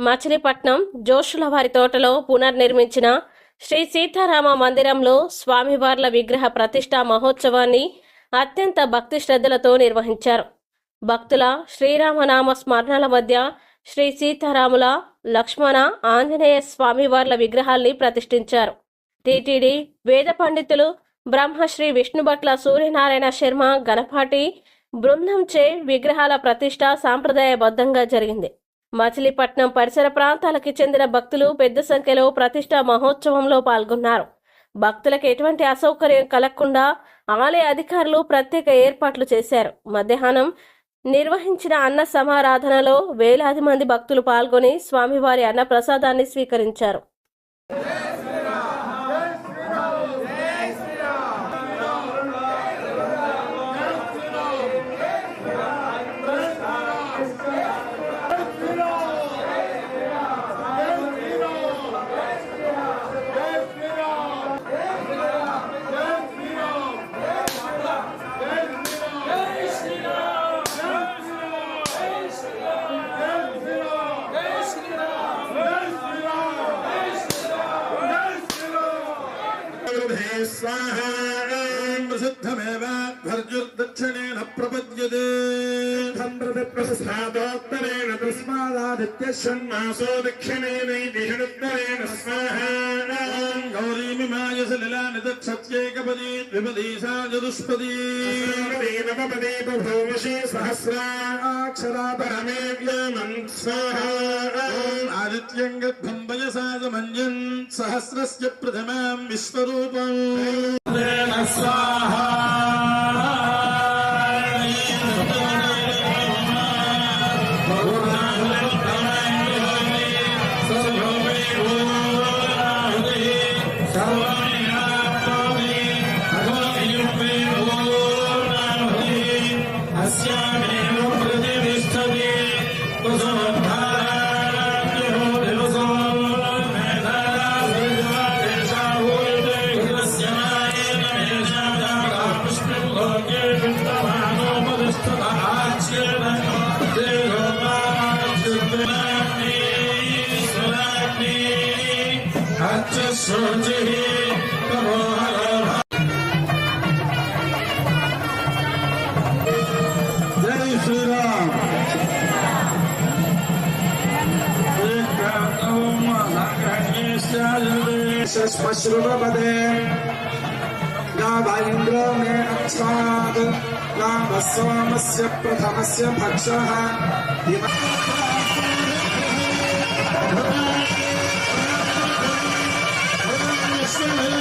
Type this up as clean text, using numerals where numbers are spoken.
మచిలీపట్నం జోషులవారి తోటలో పునర్నిర్మించిన శ్రీ సీతారామ మందిరంలో స్వామివార్ల విగ్రహ ప్రతిష్ఠా మహోత్సవాన్ని అత్యంత భక్తి శ్రద్ధలతో నిర్వహించారు. భక్తుల శ్రీరామనామ స్మరణల మధ్య శ్రీ సీతారాముల, లక్ష్మణ, ఆంజనేయ స్వామివార్ల విగ్రహాల్ని ప్రతిష్ఠించారు. టీటీడీ వేద పండితులు బ్రహ్మశ్రీ విష్ణుభట్ల సూర్యనారాయణ శర్మ గణపాటి బృందంచే విగ్రహాల ప్రతిష్ఠ సాంప్రదాయబద్ధంగా జరిగింది. మచిలీపట్నం పరిసర ప్రాంతాలకు చెందిన భక్తులు పెద్ద సంఖ్యలో ప్రతిష్ఠా మహోత్సవంలో పాల్గొన్నారు. భక్తులకు ఎటువంటి అసౌకర్యం కలగకుండా ఆలయ అధికారులు ప్రత్యేక ఏర్పాట్లు చేశారు. మధ్యాహ్నం నిర్వహించిన అన్న సమారాధనలో వేలాది మంది భక్తులు పాల్గొని స్వామివారి అన్న ప్రసాదాన్ని స్వీకరించారు. दक्षिणेन प्रपद्यते प्रसादोत्तरेण तस्मादादित्यषण्मासो दक्षिणेनैति षडुत्तरेण स्वाहा गौरीमिमाय सलिलानिदक्षत्येकपदी द्विपदी सा चतुष्पदी नवपदी बभूवशे सहस्राक्षरा परमेव्यमन् स्वाहा आदित्यं गद्भं वयसा समञ्जन् सहस्रस्य प्रथमां विश्वरूपं स्वाहा जय श्री राम। श्रुतपदे नाभेन्द्रो मे अक्षात् नाभ सोमस्य प्रथमस्य भक्षः Yes,